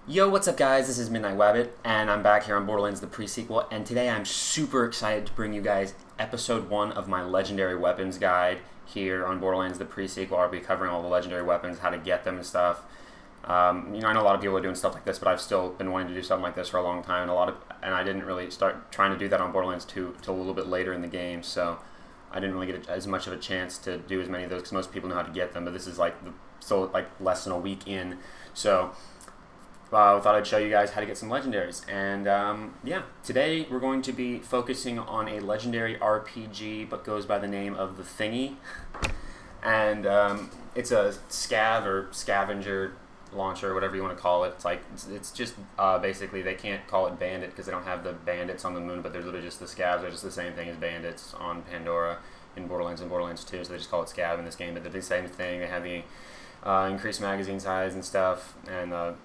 Yo, what's up guys? This is MidnightWabbit, and I'm back here on Borderlands the pre-sequel, and today I'm super excited to bring you guys episode 1 of my legendary weapons guide here on Borderlands the pre-sequel. I'll be covering all the legendary weapons, how to get them and stuff. I know a lot of people are doing stuff like this, but I've still been wanting to do something like this for a long time, and I didn't really start trying to do that on Borderlands 2 until a little bit later in the game, so I didn't really get as much of a chance to do as many of those because most people know how to get them, but this is still less than a week in, so I thought I'd show you guys how to get some legendaries. And yeah, today we're going to be focusing on a legendary RPG, but goes by the name of the Thingy. And it's a scav or scavenger launcher, whatever you want to call it. It's just basically they can't call it bandit because they don't have the bandits on the moon, but they're literally just the scavs. They're just the same thing as bandits on Pandora in Borderlands and Borderlands 2, so they just call it scav in this game. But they're the same thing. They have the increased magazine size and stuff, and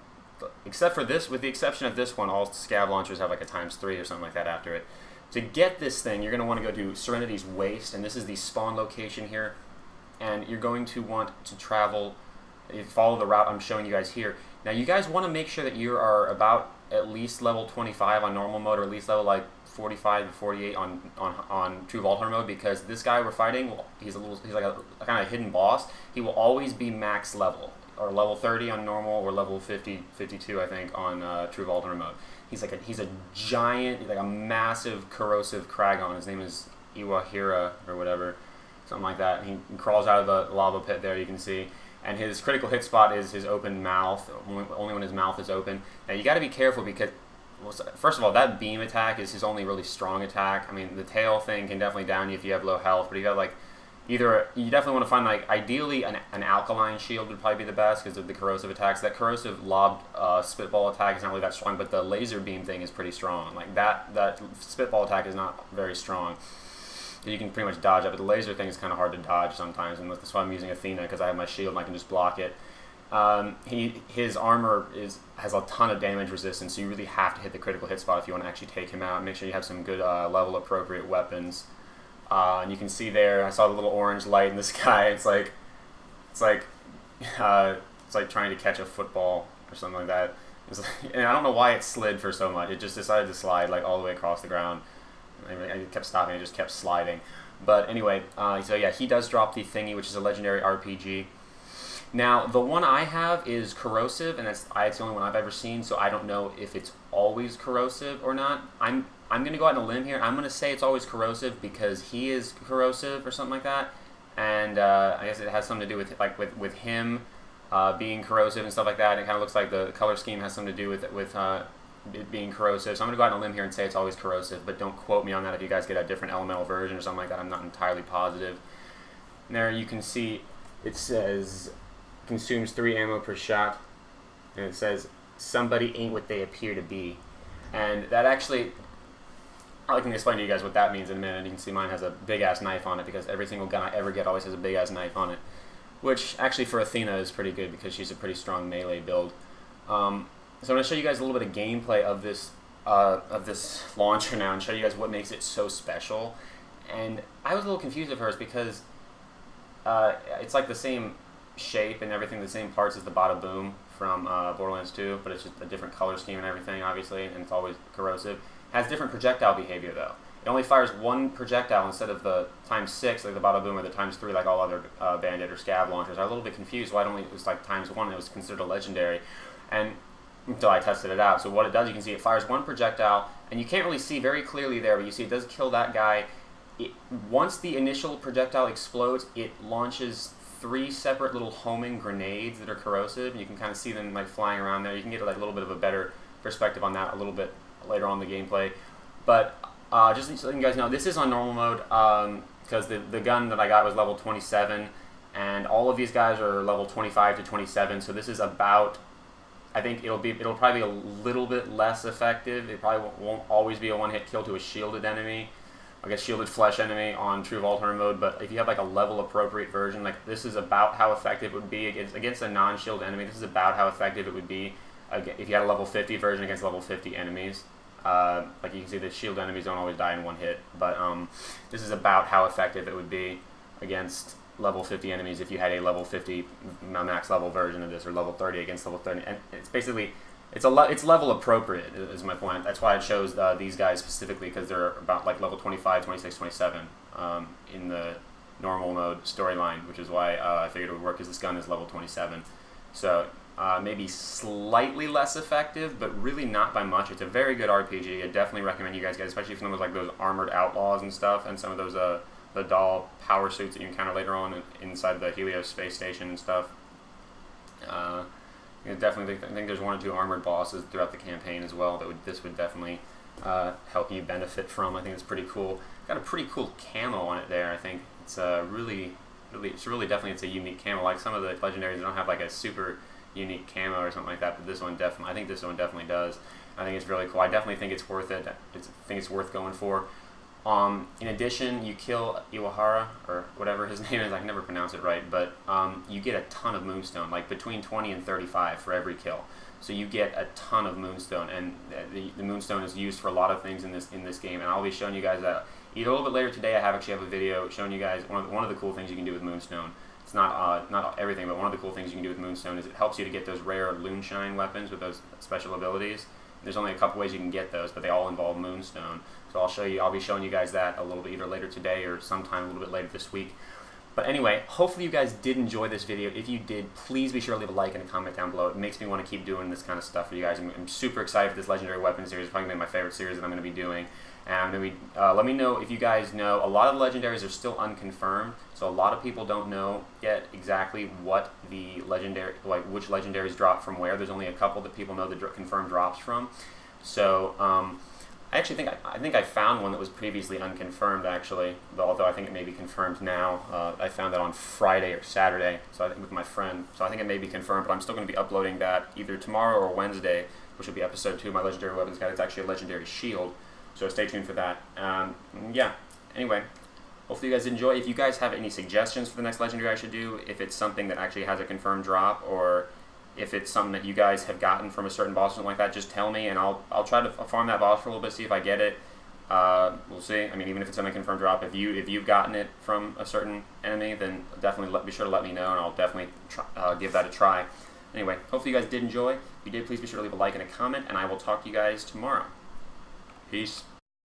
except for this, with the exception of this one, all scav launchers have like a ×3 or something like that after it. To get this thing, you're going to want to go to Serenity's Waste, and this is the spawn location here. And you're going to want to travel, follow the route I'm showing you guys here. Now, you guys want to make sure that you are about at least level 25 on normal mode, or at least level like 45 to 48 on True Vault Hunter mode, because this guy we're fighting, he's like a kind of hidden boss. He will always be max level, or level 30 on normal, or level 50, 52, I think, on True Vault Hunter mode. He's a giant, like a massive corrosive Kragon. His name is Iwahira or whatever, something like that. He crawls out of the lava pit there, you can see. And his critical hit spot is his open mouth, only when his mouth is open. Now you got to be careful because, well, first of all, that beam attack is his only really strong attack. I mean, the tail thing can definitely down you if you have low health, but you got like, either you definitely want to find, like, ideally an alkaline shield would probably be the best because of the corrosive attacks. That corrosive lob spitball attack is not really that strong, but the laser beam thing is pretty strong. Like that spitball attack is not very strong. You can pretty much dodge it, but the laser thing is kind of hard to dodge sometimes, and that's why I'm using Athena, because I have my shield and I can just block it. His armor has a ton of damage resistance, so you really have to hit the critical hit spot if you want to actually take him out. Make sure you have some good level appropriate weapons. And you can see there, I saw the little orange light in the sky. It's like trying to catch a football or something like that. And I don't know why it slid for so much. It just decided to slide like all the way across the ground. I kept stopping. It just kept sliding. But anyway, so yeah, he does drop the Thingy, which is a legendary RPG. Now, the one I have is corrosive, and it's the only one I've ever seen, so I don't know if it's always corrosive or not. I'm going to go out on a limb here. I'm going to say it's always corrosive because he is corrosive or something like that. And I guess it has something to do with him being corrosive and stuff like that. It kind of looks like the color scheme has something to do with it being corrosive. So I'm going to go out on a limb here and say it's always corrosive, but don't quote me on that if you guys get a different elemental version or something like that. I'm not entirely positive. And there you can see it says consumes 3 ammo per shot, and it says somebody ain't what they appear to be. And that actually, I can explain to you guys what that means in a minute. You can see mine has a big ass knife on it because every single gun I ever get always has a big ass knife on it, which actually for Athena is pretty good because she's a pretty strong melee build. So I'm going to show you guys a little bit of gameplay of this launcher now and show you guys what makes it so special. And I was a little confused at first because it's like the same shape and everything, the same parts as the Bada Boom from Borderlands 2, but it's just a different color scheme and everything, obviously, and it's always corrosive. It has different projectile behavior, though. It only fires one projectile instead of the ×6 like the Bada Boom or the ×3 like all other bandit or scav launchers. I was a little bit confused why it was like ×1 and it was considered a legendary, and until I tested it out. So what it does, you can see it fires one projectile, and you can't really see very clearly there, but you see it does kill that guy. Once the initial projectile explodes, it launches 3 separate little homing grenades that are corrosive, and you can kind of see them like flying around there. You can get like a little bit of a better perspective on that a little bit later on in the gameplay. But just so you guys know, this is on normal mode because the gun that I got was level 27, and all of these guys are level 25 to 27. So this is about, I think it'll probably be a little bit less effective. It probably won't always be a one-hit kill to a shielded enemy, I guess shielded flesh enemy on True Vault Hunter mode, but if you have like a level appropriate version, like this is about how effective it would be against a non-shield enemy. This is about how effective it would be if you had a level 50 version against level 50 enemies. Like you can see, the shield enemies don't always die in one hit, but this is about how effective it would be against level 50 enemies if you had a level 50 max level version of this, or level 30 against level 30. And it's basically it's level appropriate is my point. That's why it shows these guys specifically, because they're about like level 25, 26, 27 in the normal mode storyline, which is why I figured it would work, because this gun is level 27. So maybe slightly less effective, but really not by much. It's a very good RPG. I definitely recommend you guys get, especially if those like those armored outlaws and stuff, and some of those the doll power suits that you encounter later on inside the Helios space station and stuff. Definitely think there's 1 or 2 armored bosses throughout the campaign as well that this would definitely help you benefit from. I think it's pretty cool. Got a pretty cool camo on it there. I think it's really definitely it's a unique camo. Like some of the legendaries don't have like a super unique camo or something like that, but this one definitely, I think this one definitely does. I think it's really cool. I definitely think it's worth it. I think it's worth going for. In addition, you kill Iwahara, or whatever his name is, I can never pronounce it right, but you get a ton of moonstone, like between 20 and 35 for every kill. So you get a ton of moonstone, and the moonstone is used for a lot of things in this game, and I'll be showing you guys that either a little bit later today. I actually have a video showing you guys one of the cool things you can do with moonstone. It's not everything, but one of the cool things you can do with moonstone is it helps you to get those rare Loonshine weapons with those special abilities. There's only a couple ways you can get those, but they all involve moonstone. So I'll be showing you guys that a little bit either later today or sometime a little bit later this week. But anyway, hopefully you guys did enjoy this video. If you did, please be sure to leave a like and a comment down below. It makes me want to keep doing this kind of stuff for you guys. I'm super excited for this Legendary Weapon series. It's probably my favorite series that I'm going to be doing. And let me know if you guys know. A lot of the legendaries are still unconfirmed, so a lot of people don't know yet exactly what the which legendaries drop from where. There's only a couple that people know the confirmed drops from. So I actually think I found one that was previously unconfirmed, actually, although I think it may be confirmed now. I found that on Friday or Saturday, so I think with my friend. So I think it may be confirmed, but I'm still going to be uploading that either tomorrow or Wednesday, which will be episode 2 of my Legendary Weapons Guide. It's actually a legendary shield, so stay tuned for that. Yeah. Anyway, hopefully you guys enjoy. If you guys have any suggestions for the next legendary I should do, if it's something that actually has a confirmed drop, or if it's something that you guys have gotten from a certain boss or something like that, just tell me, and I'll try to farm that boss for a little bit, see if I get it. We'll see. I mean, even if it's an unconfirmed drop, if you've gotten it from a certain enemy, then definitely be sure to let me know, and I'll definitely give that a try. Anyway, hopefully you guys did enjoy. If you did, please be sure to leave a like and a comment, and I will talk to you guys tomorrow. Peace.